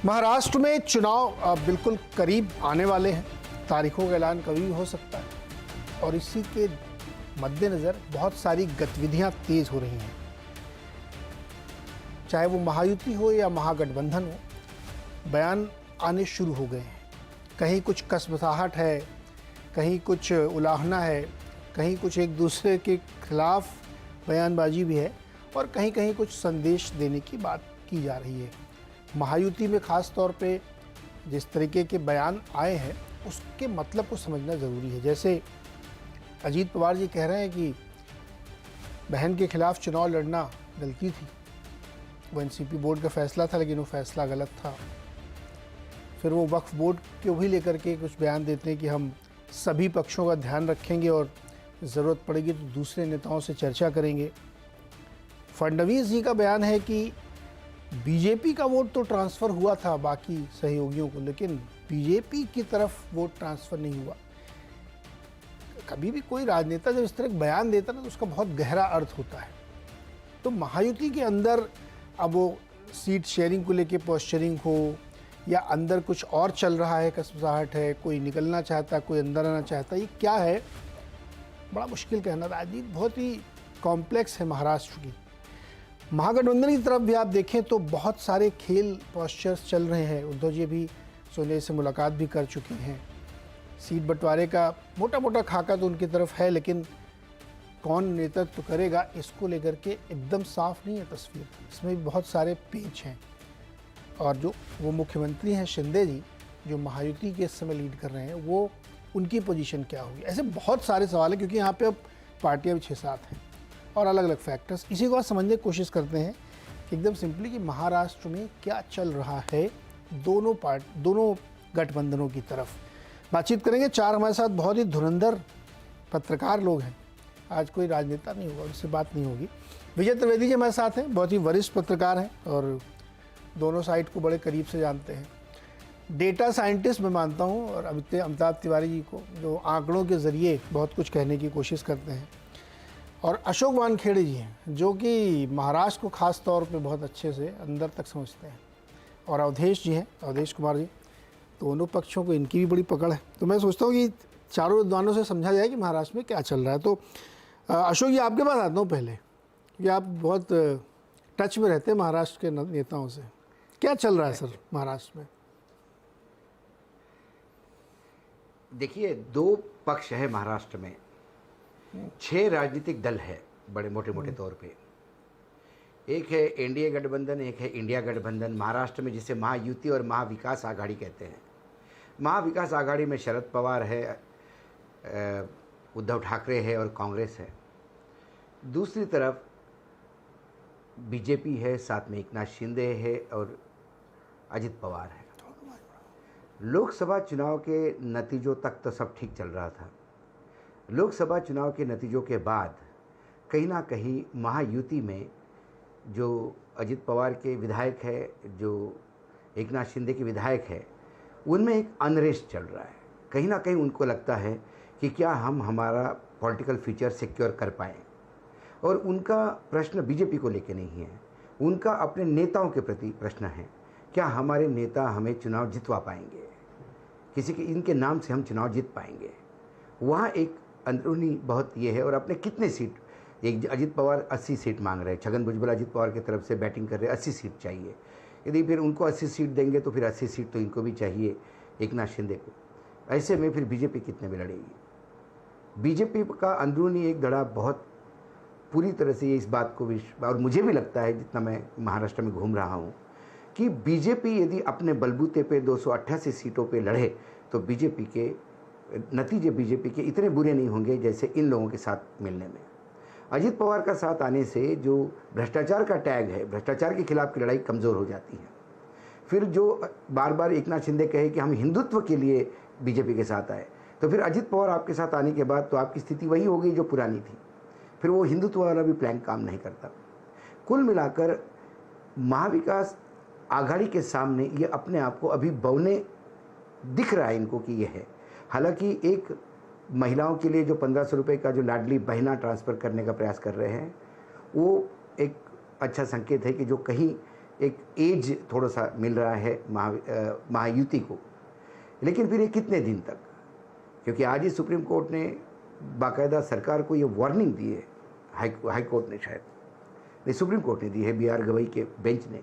महाराष्ट्र में चुनाव बिल्कुल करीब आने वाले हैं। तारीखों का ऐलान कभी भी हो सकता है और इसी के मद्देनज़र बहुत सारी गतिविधियां तेज हो रही हैं। चाहे वो महायुति हो या महागठबंधन हो, बयान आने शुरू हो गए हैं। कहीं कुछ कसमसाहट है, कहीं कुछ उलाहना है, कहीं कुछ एक दूसरे के खिलाफ बयानबाजी भी है और कहीं कहीं कुछ संदेश देने की बात की जा रही है। महायुति में ख़ास तौर पे जिस तरीके के बयान आए हैं उसके मतलब को समझना ज़रूरी है। जैसे अजीत पवार जी कह रहे हैं कि बहन के खिलाफ चुनाव लड़ना गलती थी, वो एनसीपी बोर्ड का फैसला था लेकिन वो फैसला गलत था। फिर वो वक्फ बोर्ड को भी लेकर के कुछ बयान देते हैं कि हम सभी पक्षों का ध्यान रखेंगे और ज़रूरत पड़ेगी तो दूसरे नेताओं से चर्चा करेंगे। फडणवीस जी का बयान है कि बीजेपी का वोट तो ट्रांसफ़र हुआ था बाकी सहयोगियों को, लेकिन बीजेपी की तरफ वोट ट्रांसफ़र नहीं हुआ। कभी भी कोई राजनेता जब इस तरह बयान देता है तो उसका बहुत गहरा अर्थ होता है। तो महायुति के अंदर अब वो सीट शेयरिंग को लेके पोस्चरिंग हो या अंदर कुछ और चल रहा है, कसमसाहट है, कोई निकलना चाहता है, कोई अंदर आना चाहता है, ये क्या है बड़ा मुश्किल कहना। राजनीति बहुत ही कॉम्प्लेक्स है महाराष्ट्र की। महागठबंधन की तरफ भी आप देखें तो बहुत सारे खेल पोस्चर्स चल रहे हैं। उद्धव जी भी सोनिया से मुलाकात भी कर चुके हैं। सीट बंटवारे का मोटा मोटा खाका तो उनकी तरफ है, लेकिन कौन नेतृत्व करेगा इसको लेकर के एकदम साफ नहीं है तस्वीर। इसमें भी बहुत सारे पेच हैं और जो वो मुख्यमंत्री हैं शिंदे जी, जो महायुति के इस समय लीड कर रहे हैं, वो उनकी पोजीशन क्या होगी। ऐसे बहुत सारे सवाल हैं क्योंकि यहाँ पे अब पार्टियाँ भी 6-7 हैं और अलग अलग फैक्टर्स। इसी को समझने की कोशिश करते हैं कि एकदम सिंपली कि महाराष्ट्र में क्या चल रहा है दोनों गठबंधनों की तरफ। बातचीत करेंगे। 4 हमारे साथ बहुत ही धुरंधर पत्रकार लोग हैं। आज कोई राजनेता नहीं होगा, उससे बात नहीं होगी। विजय त्रिवेदी जी हमारे साथ हैं, बहुत ही वरिष्ठ पत्रकार हैं और दोनों साइड को बड़े करीब से जानते हैं। डेटा साइंटिस्ट मैं मानता हूँ और अमिताभ तिवारी जी को, जो आंकड़ों के ज़रिए बहुत कुछ कहने की कोशिश करते हैं। और अशोक वानखेड़े जी हैं, जो कि महाराष्ट्र को ख़ास तौर पे बहुत अच्छे से अंदर तक समझते हैं। और अवधेश जी हैं, अवधेश कुमार जी। दोनों पक्षों को इनकी भी बड़ी पकड़ है। तो मैं सोचता हूँ कि चारों विद्वानों से समझा जाए कि महाराष्ट्र में क्या चल रहा है। तो अशोक जी आपके पास आता हूँ पहले, कि आप बहुत टच में रहते हैं महाराष्ट्र के नेताओं से। क्या चल रहा है सर महाराष्ट्र में? देखिए, 2 पक्ष है महाराष्ट्र में। 6 राजनीतिक दल है बड़े मोटे मोटे तौर पे। एक है एनडीए गठबंधन, एक है इंडिया गठबंधन महाराष्ट्र में, जिसे महायुति और महाविकास आघाड़ी कहते हैं। महाविकास आघाड़ी में शरद पवार है, उद्धव ठाकरे है और कांग्रेस है। दूसरी तरफ बीजेपी है, साथ में एकनाथ शिंदे है और अजित पवार है। लोकसभा चुनाव के नतीजों तक तो सब ठीक चल रहा था। लोकसभा चुनाव के नतीजों के बाद कहीं ना कहीं महायुति में जो अजित पवार के विधायक है, जो एकनाथ शिंदे के विधायक है, उनमें एक अनरेस्ट चल रहा है। कहीं ना कहीं उनको लगता है कि क्या हम हमारा पॉलिटिकल फ्यूचर सिक्योर कर पाएँ। और उनका प्रश्न बीजेपी को लेकर नहीं है, उनका अपने नेताओं के प्रति प्रश्न है। क्या हमारे नेता हमें चुनाव जितवा पाएंगे, किसी के इनके नाम से हम चुनाव जीत पाएंगे। वहाँ एक अंदरूनी बहुत ये है। और अपने कितने सीट, एक अजित पवार 80 सीट मांग रहे हैं, छगन भुजबल अजित पवार की तरफ से बैटिंग कर रहे हैं, 80 सीट चाहिए। यदि फिर उनको 80 सीट देंगे तो फिर 80 सीट तो इनको भी चाहिए, एकनाथ शिंदे को। ऐसे में फिर बीजेपी कितने में लड़ेगी। बीजेपी का अंदरूनी एक धड़ा बहुत पूरी तरह से ये इस बात को और मुझे भी लगता है, जितना मैं महाराष्ट्र में घूम रहा हूँ, कि बीजेपी यदि अपने बलबूते पे 288 सीटों पे लड़े तो बीजेपी के नतीजे बीजेपी के इतने बुरे नहीं होंगे जैसे इन लोगों के साथ मिलने में। अजित पवार का साथ आने से जो भ्रष्टाचार का टैग है, भ्रष्टाचार के खिलाफ की लड़ाई कमज़ोर हो जाती है। फिर जो बार बार एकनाथ शिंदे कहे कि हम हिंदुत्व के लिए बीजेपी के साथ आए, तो फिर अजित पवार आपके साथ आने के बाद तो आपकी स्थिति वही हो गई जो पुरानी थी। फिर वो हिंदुत्व वाला भी प्लान काम नहीं करता। कुल मिलाकर महाविकास आघाड़ी के सामने ये अपने आप को अभी बौने दिख रहा है इनको कि ये है। हालांकि एक महिलाओं के लिए जो 1500 रुपये का जो लाडली बहना ट्रांसफ़र करने का प्रयास कर रहे हैं, वो एक अच्छा संकेत है कि जो कहीं एक एज थोड़ा सा मिल रहा है महायुति को, लेकिन फिर ये कितने दिन तक? क्योंकि आज ही सुप्रीम कोर्ट ने बाकायदा सरकार को ये वार्निंग दी है, हाई कोर्ट ने शायद नहीं, सुप्रीम कोर्ट ने दी है, BR गवई के बेंच ने,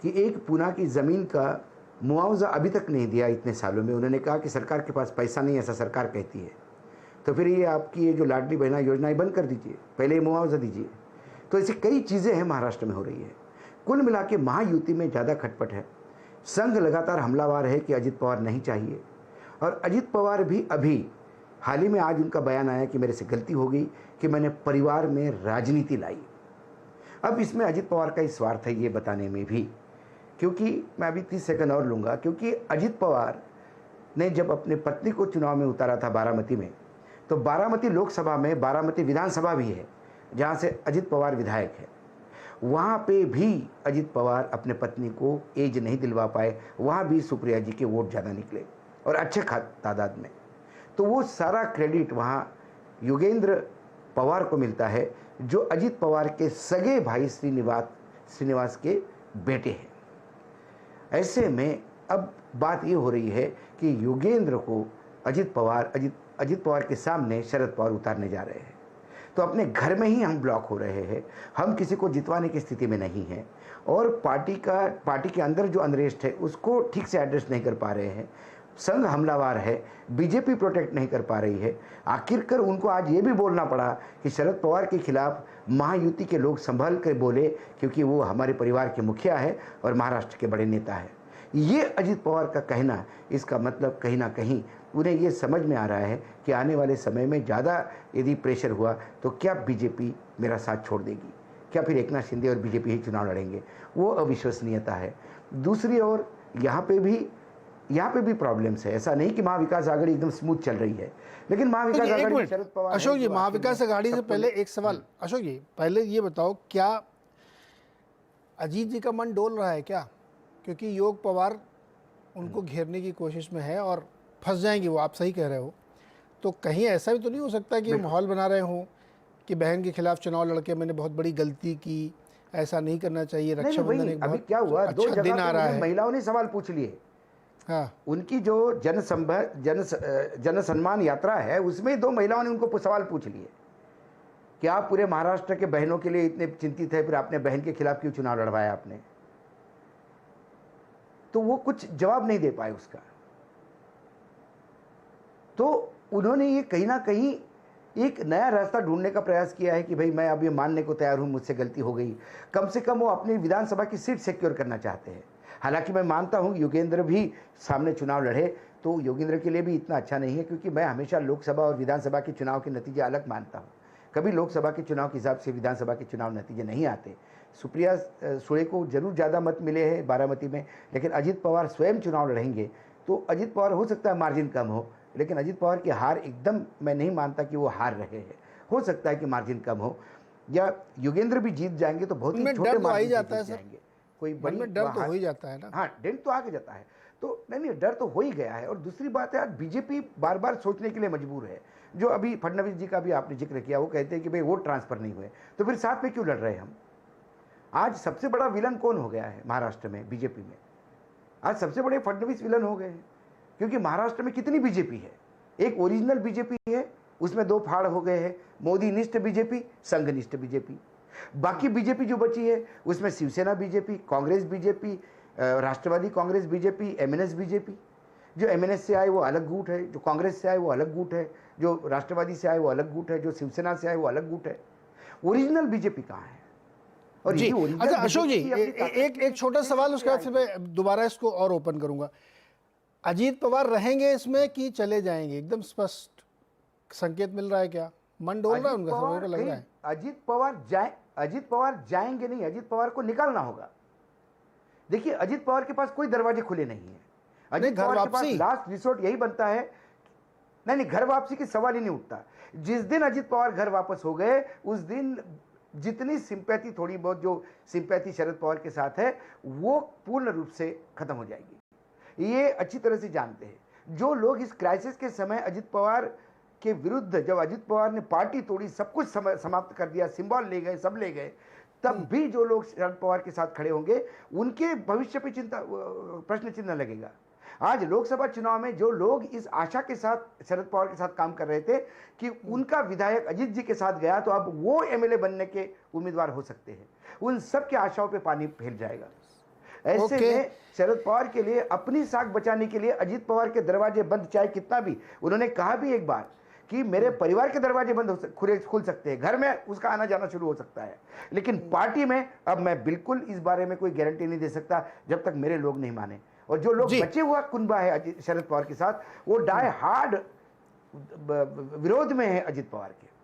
कि एक पूना की ज़मीन का मुआवजा अभी तक नहीं दिया इतने सालों में। उन्होंने कहा कि सरकार के पास पैसा नहीं, ऐसा सरकार कहती है, तो फिर ये आपकी ये जो लाडली बहना योजना बंद कर दीजिए, पहले ये मुआवजा दीजिए। तो ऐसी कई चीज़ें हैं महाराष्ट्र में हो रही है। कुल मिला के महायुति में ज़्यादा खटपट है। संघ लगातार हमलावार है कि अजित पवार नहीं चाहिए, और अजित पवार भी अभी हाल ही में आज उनका बयान आया कि मेरे से गलती हो गई कि मैंने परिवार में राजनीति लाई। अब इसमें अजित पवार का ही स्वार्थ है ये बताने में भी, क्योंकि मैं अभी 30 सेकंड और लूँगा, क्योंकि अजित पवार ने जब अपने पत्नी को चुनाव में उतारा था बारामती में, तो बारामती लोकसभा में बारामती विधानसभा भी है जहाँ से अजित पवार विधायक है। वहाँ पे भी अजित पवार अपने पत्नी को एज नहीं दिलवा पाए, वहाँ भी सुप्रिया जी के वोट ज़्यादा निकले और अच्छे तादाद में। तो वो सारा क्रेडिट वहाँ योगेंद्र पवार को मिलता है, जो अजित पवार के सगे भाई श्रीनिवास के बेटे हैं। ऐसे में अब बात ये हो रही है कि योगेंद्र को अजित पवार के सामने शरद पवार उतारने जा रहे हैं। तो अपने घर में ही हम ब्लॉक हो रहे हैं, हम किसी को जितवाने की स्थिति में नहीं हैं, और पार्टी के अंदर जो अनरेस्ट है उसको ठीक से एड्रेस नहीं कर पा रहे हैं। संघ हमलावार है, बीजेपी प्रोटेक्ट नहीं कर पा रही है। आखिरकार उनको आज ये भी बोलना पड़ा कि शरद पवार के खिलाफ महायुति के लोग संभल कर बोले, क्योंकि वो हमारे परिवार के मुखिया है और महाराष्ट्र के बड़े नेता है। ये अजित पवार का कहना, इसका मतलब कहीं ना कहीं उन्हें ये समझ में आ रहा है कि आने वाले समय में ज़्यादा यदि प्रेशर हुआ तो क्या बीजेपी मेरा साथ छोड़ देगी, क्या फिर एकनाथ शिंदे और बीजेपी ही चुनाव लड़ेंगे? वो अविश्वसनीयता है। दूसरी ओर यहाँ पे भी प्रॉब्लम्स है। ऐसा नहीं कि महाविकास आघाड़ी एकदम स्मूथ चल रही है, लेकिन महाविकास आघाड़ी शरद पवार, अशोक जी, महाविकास आघाड़ी से पहले एक सवाल, अशोक जी पहले ये बताओ, क्या अजीत जी का मन डोल रहा है क्या? क्योंकि योग पवार उनको घेरने की कोशिश में है और फंस जाएंगे वो, आप सही कह रहे हो। तो कहीं ऐसा भी तो नहीं हो सकता कि माहौल बना रहे हो कि बहन के खिलाफ चुनाव लड़के मैंने बहुत बड़ी गलती की, ऐसा नहीं करना चाहिए, रक्षाबंधन एक बहुत क्या हुआ, दो अच्छा दिन आ रहा है। महिलाओं ने सवाल पूछ लिए। हाँ, उनकी जो जन सम्मान यात्रा है उसमें 2 महिलाओं ने उनको सवाल पूछ लिए कि आप पूरे महाराष्ट्र के बहनों के लिए इतने चिंतित है, फिर आपने बहन के खिलाफ क्यों चुनाव लड़वाया आपने? तो वो कुछ जवाब नहीं दे पाए उसका। तो उन्होंने ये कहीं ना कहीं एक नया रास्ता ढूंढने का प्रयास किया है कि भाई मैं अब ये मानने को तैयार हूं मुझसे गलती हो गई। कम से कम वो अपनी विधानसभा की सीट सिक्योर करना चाहते हैं। हालांकि मैं मानता हूं योगेंद्र भी सामने चुनाव लड़े तो योगेंद्र के लिए भी इतना अच्छा नहीं है, क्योंकि मैं हमेशा लोकसभा और विधानसभा के चुनाव के नतीजे अलग मानता हूँ। कभी लोकसभा के चुनाव के हिसाब से विधानसभा के चुनाव नतीजे नहीं आते। सुप्रिया सुळे को जरूर ज़्यादा मत मिले हैं बारामती में, लेकिन अजित पवार स्वयं चुनाव लड़ेंगे तो अजित पवार हो सकता है मार्जिन कम हो, लेकिन अजित पवार की हार एकदम मैं नहीं मानता कि वो हार रहे हैं। हो सकता है कि मार्जिन कम हो, या योगेंद्र भी जीत जाएंगे तो बहुत ही छोटे मार्जिन से जीत जाएंगे। कोई बड़ी डर तो हो ही जाता है ना। हाँ, डर तो आगे जाता है। तो नहीं, डर तो हो ही गया है। और दूसरी बात है, आज बीजेपी बार बार सोचने के लिए मजबूर है। जो अभी फडणवीस जी का भी आपने जिक्र किया, वो कहते हैं कि भाई वोट ट्रांसफर नहीं हुए, तो फिर साथ में क्यों लड़ रहे हैं हम? आज सबसे बड़ा विलन कौन हो गया है महाराष्ट्र में? बीजेपी में आज सबसे बड़े फडणवीस विलन हो गए हैं, क्योंकि महाराष्ट्र में कितनी बीजेपी है? एक ओरिजिनल बीजेपी है, उसमें 2 फाड़ हो गए हैं, मोदी निष्ठ बीजेपी, संघनिष्ठ बीजेपी। बाकी बीजेपी जो बची है उसमें शिवसेना बीजेपी, कांग्रेस बीजेपी, राष्ट्रवादी कांग्रेस बीजेपी, एमएनएस बीजेपी। जो एमएनएस से आए वो अलग गुट है, जो कांग्रेस से आए वो अलग गुट है, जो राष्ट्रवादी से आए वो अलग गुट है, जो शिवसेना से आए वो अलग गुट है। ओरिजिनल बीजेपी कहाँ है? और जी अच्छा अशोक जी, एक छोटा सवाल, उसके बाद फिर मैं दोबारा इसको और ओपन करूंगा। अजीत पवार रहेंगे इसमें कि चले जाएंगे? एकदम स्पष्ट संकेत मिल रहा है क्या? मन डोल रहा है उनका, सबको लग रहा है अजीत पवार जाएंगे नहीं, अजीत पवार को निकालना होगा। देखिए, अजीत पवार के पास कोई दरवाजे खुले नहीं है। अजीत पवार के पास लास्ट रिसोर्ट यही बनता है। नहीं, घर वापसी की सवाल ही नहीं उठता। जिस दिन अजीत पवार घर वापस हो गए उस दिन जितनी सिंपैथी, थोड़ी बहुत जो सिंपैथी शरद पवार के साथ है, वो पूर्ण रूप से खत्म हो जाएगी। ये अच्छी तरह से जानते हैं जो लोग इस क्राइसिस के समय अजीत पवार के विरुद्ध, जब अजीत पवार ने पार्टी तोड़ी, सब कुछ समाप्त कर दिया, सिंबल ले गए, सब ले गए, तब भी जो लोग शरद पवार के साथ खड़े होंगे उनके भविष्य पे चिंता प्रश्न चिन्ह लगेगा। आज लोकसभा चुनाव में जो लोग इस आशा के साथ शरद पवार के साथ काम कर रहे थे कि उनका विधायक अजीत जी के साथ गया तो अब वो एमएलए बनने के उम्मीदवार हो सकते हैं, उन सब की आशाओं पे पानी फेर जाएगा। ऐसे में शरद पवार के लिए अपनी साख बचाने के लिए अजीत पवार के दरवाजे बंद, चाहे कितना भी, उन्होंने कहा भी एक बार कि मेरे परिवार के दरवाजे बंद खुल सकते हैं, घर में उसका आना जाना शुरू हो सकता है, लेकिन पार्टी में अब मैं बिल्कुल इस बारे में कोई गारंटी नहीं दे सकता जब तक मेरे लोग नहीं माने। और जो लोग बचे हुआ कुनबा है शरद पवार के साथ, वो डाई हार्ड विरोध में है अजीत पवार के।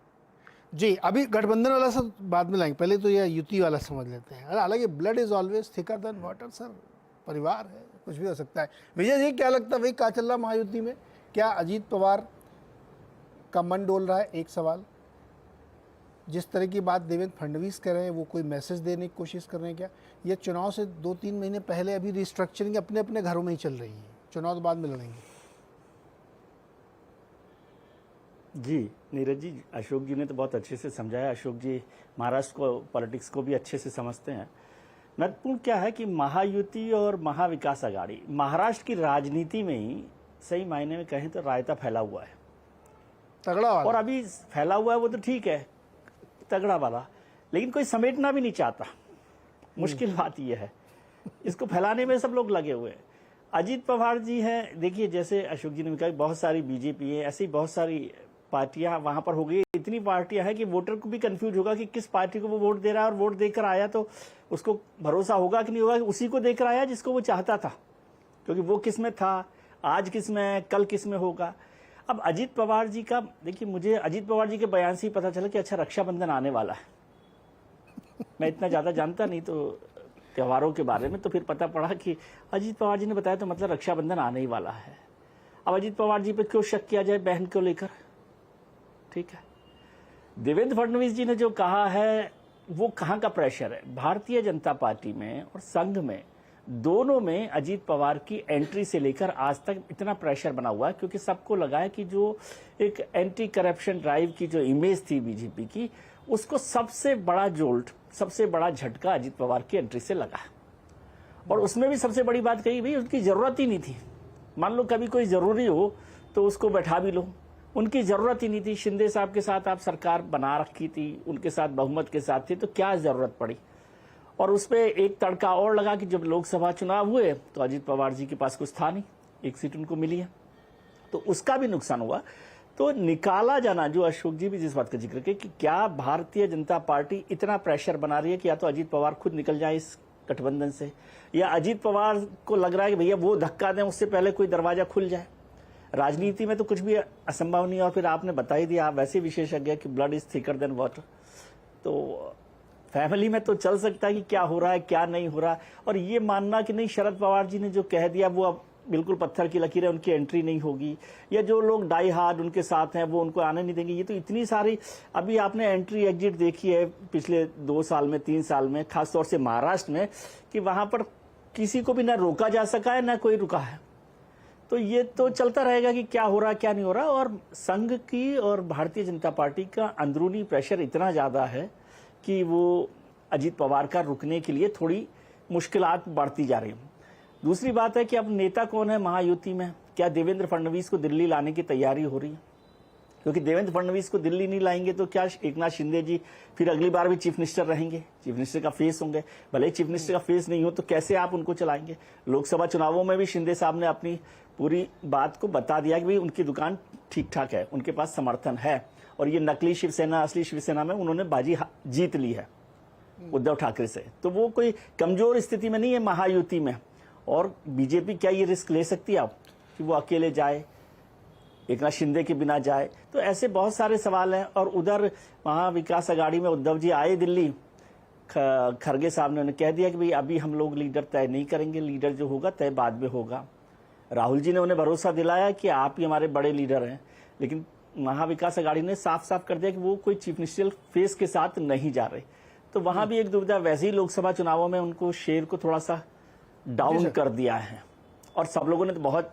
जी, अभी गठबंधन वाला सब बाद में लाएंगे, पहले तो यह युति वाला समझ लेते हैं। हालांकि blood is always thicker than water sir, परिवार है, कुछ भी हो सकता है। विजय जी, क्या लगता है वही क्या चल रहा महायुति में? क्या अजीत पवार का मन डोल रहा है? एक सवाल, जिस तरह की बात देवेंद्र फडणवीस कह रहे हैं, वो कोई मैसेज देने की कोशिश कर रहे हैं क्या? ये चुनाव से 2-3 महीने पहले अभी रिस्ट्रक्चरिंग अपने अपने घरों में ही चल रही है, चुनाव तो बाद में लड़ेंगे। जी नीरज जी, अशोक जी ने तो बहुत अच्छे से समझाया। अशोक जी महाराष्ट्र को पॉलिटिक्स को भी अच्छे से समझते हैं। महत्वपूर्ण क्या है कि महायुति और महाविकास अघाड़ी महाराष्ट्र की राजनीति में ही सही मायने में कहें तो रायता फैला हुआ है, तगड़ा वाला। और अभी फैला हुआ है वो तो ठीक है, तगड़ा वाला, लेकिन कोई समेटना भी नहीं चाहता। मुश्किल बात यह है, इसको फैलाने में सब लोग लगे हुए हैं। अजीत पवार जी हैं, देखिए जैसे अशोक जी ने कहा बहुत सारी बीजेपी है, ऐसी बहुत सारी पार्टियां वहां पर हो गई। इतनी पार्टियां हैं कि वोटर को भी कंफ्यूज होगा कि किस पार्टी को वो वोट दे रहा है, और वोट देकर आया तो उसको भरोसा होगा कि नहीं होगा कि उसी को देकर आया जिसको वो चाहता था, क्योंकि वो किस में था, आज किस में, कल किस में होगा। अब अजीत पवार जी का देखिए, मुझे अजीत पवार जी के बयान से ही पता चला कि अच्छा रक्षाबंधन आने वाला है। मैं इतना ज्यादा जानता नहीं तो त्योहारों के बारे में, तो फिर पता पड़ा कि अजीत पवार जी ने बताया, तो मतलब रक्षाबंधन आने ही वाला है। अब अजीत पवार जी पे क्यों शक किया जाए बहन को लेकर? ठीक है, देवेंद्र फडणवीस जी ने जो कहा है वो कहां का प्रेशर है? भारतीय जनता पार्टी में और संघ में, दोनों में अजीत पवार की एंट्री से लेकर आज तक इतना प्रेशर बना हुआ है, क्योंकि सबको लगा है कि जो एक एंटी करप्शन ड्राइव की जो इमेज थी बीजेपी की, उसको सबसे बड़ा जोल्ट, सबसे बड़ा झटका अजीत पवार की एंट्री से लगा। और उसमें भी सबसे बड़ी बात कही, भाई उनकी जरूरत ही नहीं थी। मान लो कभी कोई जरूरी हो तो उसको बैठा भी लो, उनकी जरूरत ही नहीं थी। शिंदे साहब के साथ आप सरकार बना रखी थी, उनके साथ बहुमत के साथ थी, तो क्या जरूरत पड़ी? और उस पर एक तड़का और लगा कि जब लोकसभा चुनाव हुए तो अजीत पवार जी के पास कुछ था नहीं, एक सीट उनको मिली है, तो उसका भी नुकसान हुआ। तो निकाला जाना, जो अशोक जी भी जिस बात का जिक्र किया कि क्या भारतीय जनता पार्टी इतना प्रेशर बना रही है कि या तो अजीत पवार खुद निकल जाए इस गठबंधन से, या अजीत पवार को लग रहा है कि भैया वो धक्का दें, उससे पहले कोई दरवाजा खुल जाए। राजनीति में तो कुछ भी असंभव नहीं है। और फिर आपने बता ही दिया, आप वैसे विशेषज्ञ कि blood is thicker than water, तो फैमिली में तो चल सकता है कि क्या हो रहा है क्या नहीं हो रहा। और ये मानना कि नहीं शरद पवार जी ने जो कह दिया वो अब बिल्कुल पत्थर की लकीर है, उनकी एंट्री नहीं होगी, या जो लोग डाई हार्ड उनके साथ हैं वो उनको आने नहीं देंगे, ये तो इतनी सारी अभी आपने एंट्री एग्जिट देखी है पिछले 2 साल में 3 साल में, खासतौर से महाराष्ट्र में, कि वहां पर किसी को भी ना रोका जा सका है ना कोई रुका है। तो ये तो चलता रहेगा कि क्या हो रहा क्या नहीं हो रहा। और संघ की और भारतीय जनता पार्टी का अंदरूनी प्रेशर इतना ज्यादा है कि वो अजीत पवार का रुकने के लिए थोड़ी मुश्किलात बढ़ती जा रही है। दूसरी बात है कि अब नेता कौन है महायुति में? क्या देवेंद्र फडणवीस को दिल्ली लाने की तैयारी हो रही है? क्योंकि देवेंद्र फडणवीस को दिल्ली नहीं लाएंगे तो क्या एकनाथ शिंदे जी फिर अगली बार भी चीफ मिनिस्टर रहेंगे, चीफ मिनिस्टर का फेस होंगे? भले ही चीफ मिनिस्टर का फेस नहीं हो तो कैसे आप उनको चलाएंगे? लोकसभा चुनावों में भी शिंदे साहब ने अपनी पूरी बात को बता दिया कि भाई उनकी दुकान ठीक ठाक है, उनके पास समर्थन है, और ये नकली शिवसेना असली शिवसेना में उन्होंने बाजी जीत ली है उद्धव ठाकरे से। तो वो कोई कमजोर स्थिति में नहीं है महायुति में। और बीजेपी क्या ये रिस्क ले सकती है आप कि वो अकेले जाए, एकनाथ शिंदे के बिना जाए? तो ऐसे बहुत सारे सवाल हैं। और उधर महाविकास अघाड़ी में उद्धव जी आए दिल्ली, खरगे साहब ने उन्हें कह दिया कि भाई अभी हम लोग लीडर तय नहीं करेंगे, लीडर जो होगा तय बाद में होगा। राहुल जी ने उन्हें भरोसा दिलाया कि आप ही हमारे बड़े लीडर हैं, लेकिन महाविकास अघाड़ी ने साफ साफ कर दिया कि वो कोई चीफ मिनिस्टर फेस के साथ नहीं जा रहे। तो वहां भी एक दुविधा, वैसे ही लोकसभा चुनावों में उनको शेयर को थोड़ा सा डाउन कर दिया है, और सब लोगों ने तो बहुत